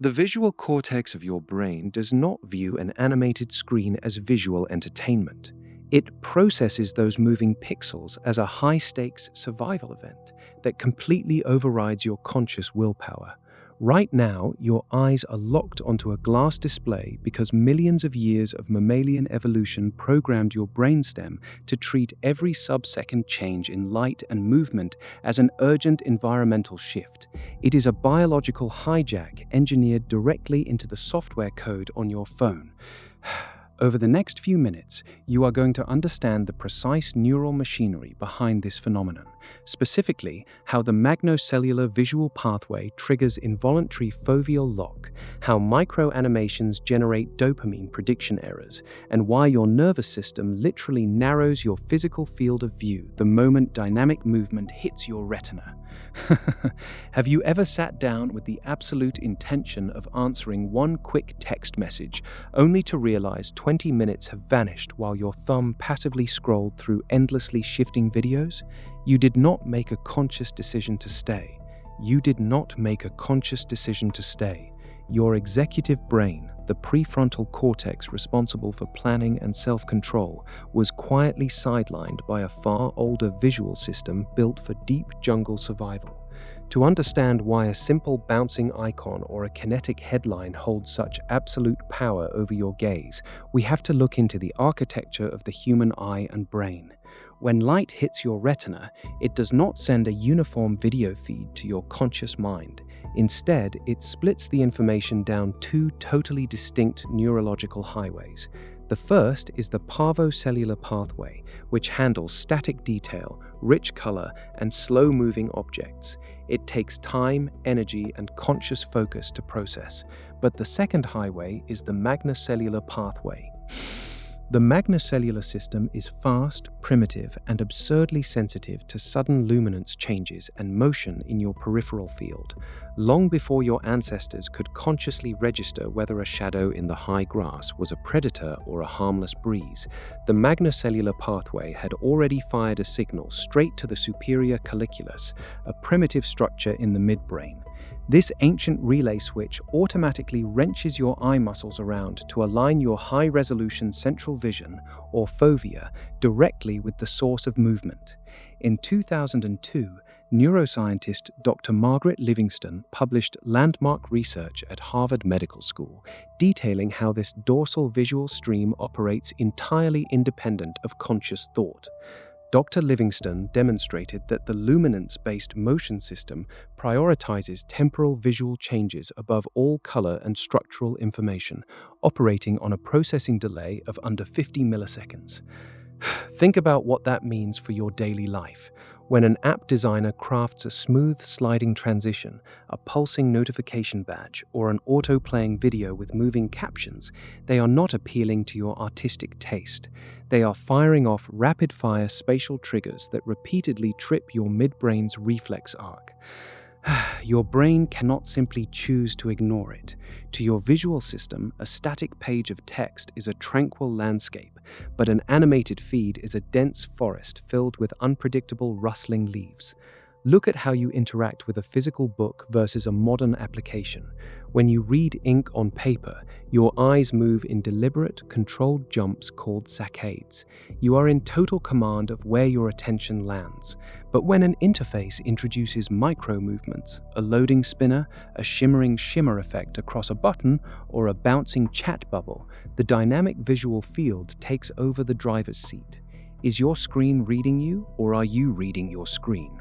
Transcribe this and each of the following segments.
The visual cortex of your brain does not view an animated screen as visual entertainment. It processes those moving pixels as a high-stakes survival event that completely overrides your conscious willpower. Right now, your eyes are locked onto a glass display because millions of years of mammalian evolution programmed your brainstem to treat every sub-second change in light and movement as an urgent environmental shift. It is a biological hijack engineered directly into the software code on your phone. Over the next few minutes, you are going to understand the precise neural machinery behind this phenomenon, specifically how the magnocellular visual pathway triggers involuntary foveal lock, how microanimations generate dopamine prediction errors, and why your nervous system literally narrows your physical field of view the moment dynamic movement hits your retina. Have you ever sat down with the absolute intention of answering one quick text message, only to realize 20 minutes have vanished while your thumb passively scrolled through endlessly shifting videos? You did not make a conscious decision to stay. You did not make a conscious decision to stay. Your executive brain, the prefrontal cortex responsible for planning and self-control, was quietly sidelined by a far older visual system built for deep jungle survival. To understand why a simple bouncing icon or a kinetic headline holds such absolute power over your gaze, we have to look into the architecture of the human eye and brain. When light hits your retina, it does not send a uniform video feed to your conscious mind. Instead, it splits the information down two totally distinct neurological highways. The first is the parvocellular pathway, which handles static detail, rich color, and slow-moving objects. It takes time, energy, and conscious focus to process. But the second highway is the magnocellular pathway. The magnocellular system is fast, primitive, and absurdly sensitive to sudden luminance changes and motion in your peripheral field. Long before your ancestors could consciously register whether a shadow in the high grass was a predator or a harmless breeze, the magnocellular pathway had already fired a signal straight to the superior colliculus, a primitive structure in the midbrain. This ancient relay switch automatically wrenches your eye muscles around to align your high-resolution central vision, or fovea, directly with the source of movement. In 2002, neuroscientist Dr. Margaret Livingston published landmark research at Harvard Medical School, detailing how this dorsal visual stream operates entirely independent of conscious thought. Dr. Livingston demonstrated that the luminance-based motion system prioritizes temporal visual changes above all color and structural information, operating on a processing delay of under 50 milliseconds. Think about what that means for your daily life. When an app designer crafts a smooth sliding transition, a pulsing notification badge, or an auto-playing video with moving captions, they are not appealing to your artistic taste. They are firing off rapid-fire spatial triggers that repeatedly trip your midbrain's reflex arc. Your brain cannot simply choose to ignore it. To your visual system, a static page of text is a tranquil landscape, but an animated feed is a dense forest filled with unpredictable rustling leaves. Look at how you interact with a physical book versus a modern application. When you read ink on paper, your eyes move in deliberate, controlled jumps called saccades. You are in total command of where your attention lands. But when an interface introduces micro-movements, a loading spinner, a shimmering shimmer effect across a button, or a bouncing chat bubble, the dynamic visual field takes over the driver's seat. Is your screen reading you, or are you reading your screen?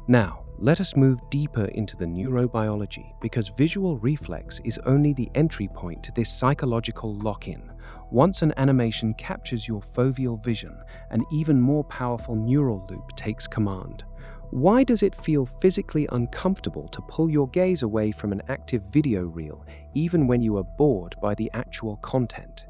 Now, let us move deeper into the neurobiology, because visual reflex is only the entry point to this psychological lock-in. Once an animation captures your foveal vision, an even more powerful neural loop takes command. Why does it feel physically uncomfortable to pull your gaze away from an active video reel, even when you are bored by the actual content?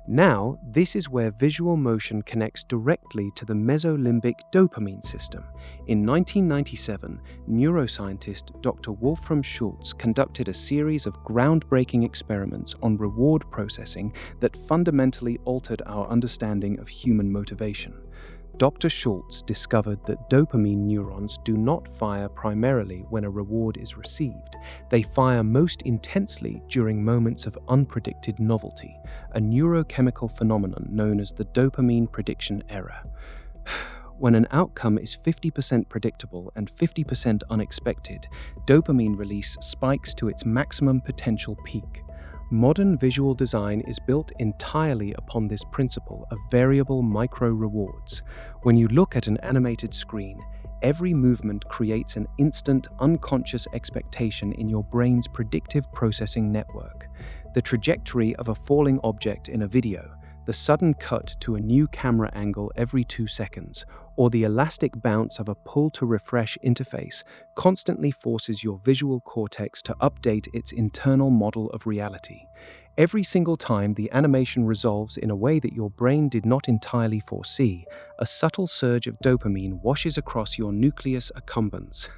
Now, this is where visual motion connects directly to the mesolimbic dopamine system. In 1997, neuroscientist Dr. Wolfram Schultz conducted a series of groundbreaking experiments on reward processing that fundamentally altered our understanding of human motivation. Dr. Schultz discovered that dopamine neurons do not fire primarily when a reward is received. They fire most intensely during moments of unpredicted novelty, a neurochemical phenomenon known as the dopamine prediction error. When an outcome is 50% predictable and 50% unexpected, dopamine release spikes to its maximum potential peak. Modern visual design is built entirely upon this principle of variable micro-rewards. When you look at an animated screen, every movement creates an instant, unconscious expectation in your brain's predictive processing network. The trajectory of a falling object in a video, the sudden cut to a new camera angle every 2 seconds, or the elastic bounce of a pull-to-refresh interface constantly forces your visual cortex to update its internal model of reality. Every single time the animation resolves in a way that your brain did not entirely foresee, a subtle surge of dopamine washes across your nucleus accumbens.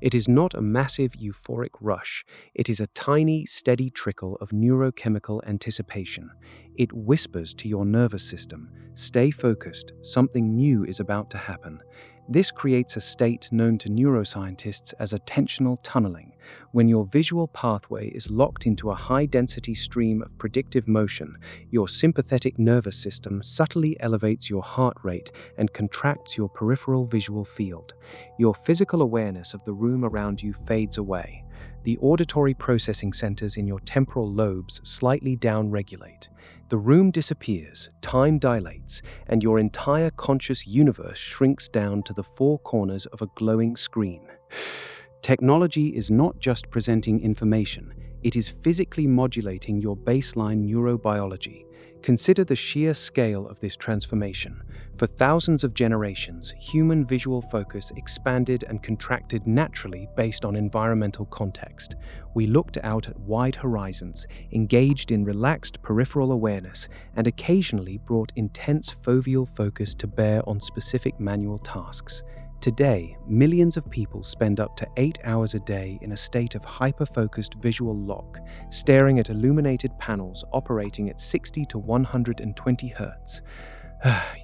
It is not a massive euphoric rush. It is a tiny, steady trickle of neurochemical anticipation. It whispers to your nervous system, "Stay focused, something new is about to happen." This creates a state known to neuroscientists as attentional tunneling. When your visual pathway is locked into a high-density stream of predictive motion, your sympathetic nervous system subtly elevates your heart rate and contracts your peripheral visual field. Your physical awareness of the room around you fades away. The auditory processing centers in your temporal lobes slightly downregulate. The room disappears, time dilates, and your entire conscious universe shrinks down to the four corners of a glowing screen. Technology is not just presenting information, it is physically modulating your baseline neurobiology. Consider the sheer scale of this transformation. For thousands of generations, human visual focus expanded and contracted naturally based on environmental context. We looked out at wide horizons, engaged in relaxed peripheral awareness, and occasionally brought intense foveal focus to bear on specific manual tasks. Today, millions of people spend up to 8 hours a day in a state of hyper-focused visual lock, staring at illuminated panels operating at 60 to 120 Hz.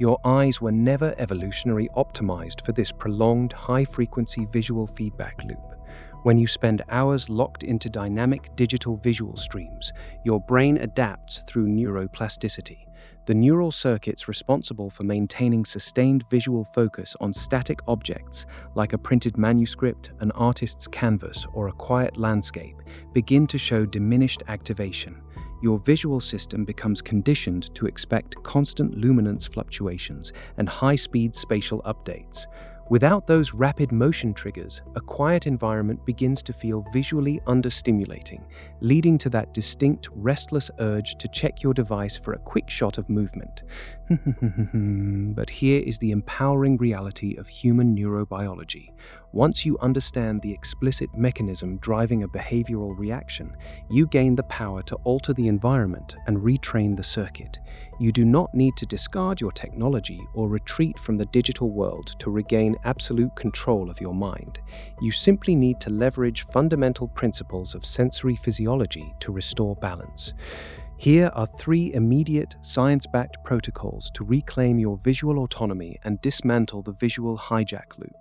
Your eyes were never evolutionarily optimized for this prolonged, high-frequency visual feedback loop. When you spend hours locked into dynamic digital visual streams, your brain adapts through neuroplasticity. The neural circuits responsible for maintaining sustained visual focus on static objects, like a printed manuscript, an artist's canvas, or a quiet landscape, begin to show diminished activation. Your visual system becomes conditioned to expect constant luminance fluctuations and high-speed spatial updates. Without those rapid motion triggers, a quiet environment begins to feel visually understimulating, leading to that distinct, restless urge to check your device for a quick shot of movement. But here is the empowering reality of human neurobiology. Once you understand the explicit mechanism driving a behavioral reaction, you gain the power to alter the environment and retrain the circuit. You do not need to discard your technology or retreat from the digital world to regain absolute control of your mind. You simply need to leverage fundamental principles of sensory physiology to restore balance. Here are 3 immediate, science-backed protocols to reclaim your visual autonomy and dismantle the visual hijack loop.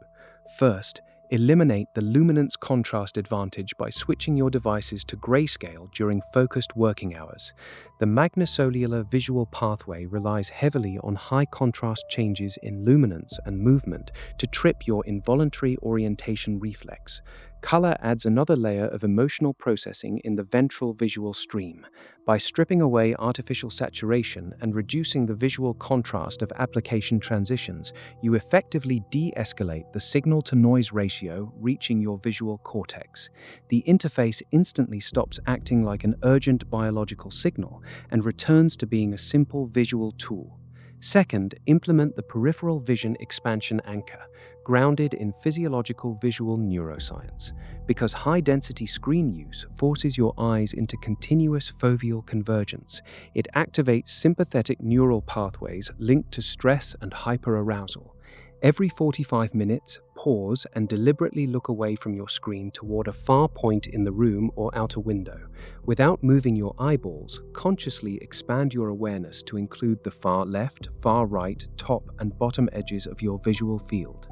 First, eliminate the luminance contrast advantage by switching your devices to grayscale during focused working hours. The magnocellular visual pathway relies heavily on high contrast changes in luminance and movement to trip your involuntary orientation reflex. Color adds another layer of emotional processing in the ventral visual stream. By stripping away artificial saturation and reducing the visual contrast of application transitions, you effectively de-escalate the signal-to-noise ratio reaching your visual cortex. The interface instantly stops acting like an urgent biological signal and returns to being a simple visual tool. Second, implement the peripheral vision expansion anchor, grounded in physiological visual neuroscience. Because high-density screen use forces your eyes into continuous foveal convergence, it activates sympathetic neural pathways linked to stress and hyperarousal. Every 45 minutes, pause and deliberately look away from your screen toward a far point in the room or out a window. Without moving your eyeballs, consciously expand your awareness to include the far left, far right, top, and bottom edges of your visual field.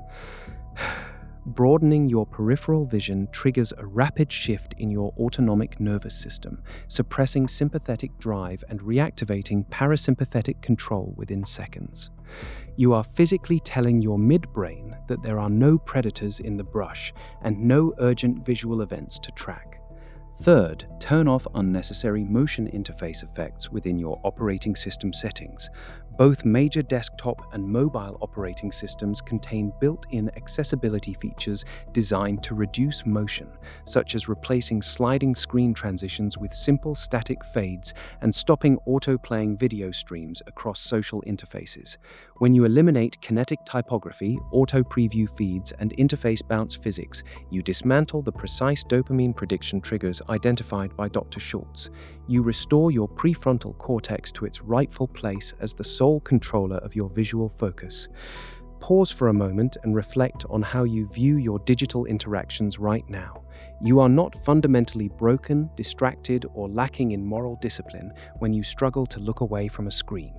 Broadening your peripheral vision triggers a rapid shift in your autonomic nervous system, suppressing sympathetic drive and reactivating parasympathetic control within seconds. You are physically telling your midbrain that there are no predators in the brush and no urgent visual events to track. Third, turn off unnecessary motion interface effects within your operating system settings. Both major desktop and mobile operating systems contain built-in accessibility features designed to reduce motion, such as replacing sliding screen transitions with simple static fades and stopping auto-playing video streams across social interfaces. When you eliminate kinetic typography, auto-preview feeds, and interface bounce physics, you dismantle the precise dopamine prediction triggers identified by Dr. Schultz. You restore your prefrontal cortex to its rightful place as the sole controller of your visual focus. Pause for a moment and reflect on how you view your digital interactions right now. You are not fundamentally broken, distracted, or lacking in moral discipline when you struggle to look away from a screen.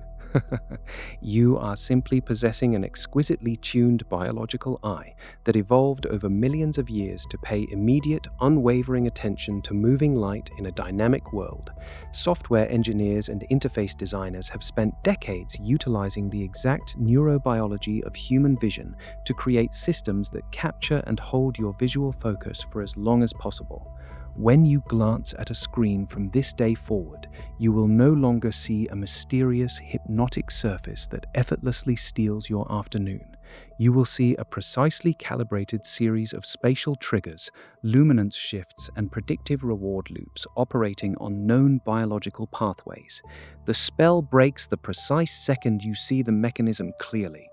You are simply possessing an exquisitely tuned biological eye that evolved over millions of years to pay immediate, unwavering attention to moving light in a dynamic world. Software engineers and interface designers have spent decades utilizing the exact neurobiology of human vision to create systems that capture and hold your visual focus for as long as possible. When you glance at a screen from this day forward, you will no longer see a mysterious, hypnotic surface that effortlessly steals your afternoon. You will see a precisely calibrated series of spatial triggers, luminance shifts, and predictive reward loops operating on known biological pathways. The spell breaks the precise second you see the mechanism clearly.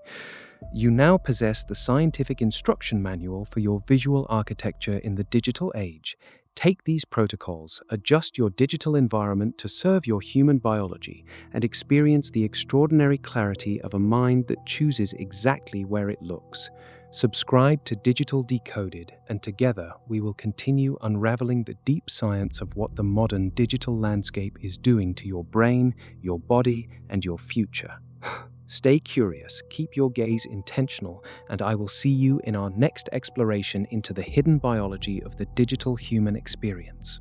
You now possess the scientific instruction manual for your visual architecture in the digital age. Take these protocols, adjust your digital environment to serve your human biology, and experience the extraordinary clarity of a mind that chooses exactly where it looks. Subscribe to Digital Decoded, and together we will continue unraveling the deep science of what the modern digital landscape is doing to your brain, your body, and your future. Stay curious, keep your gaze intentional, and I will see you in our next exploration into the hidden biology of the digital human experience.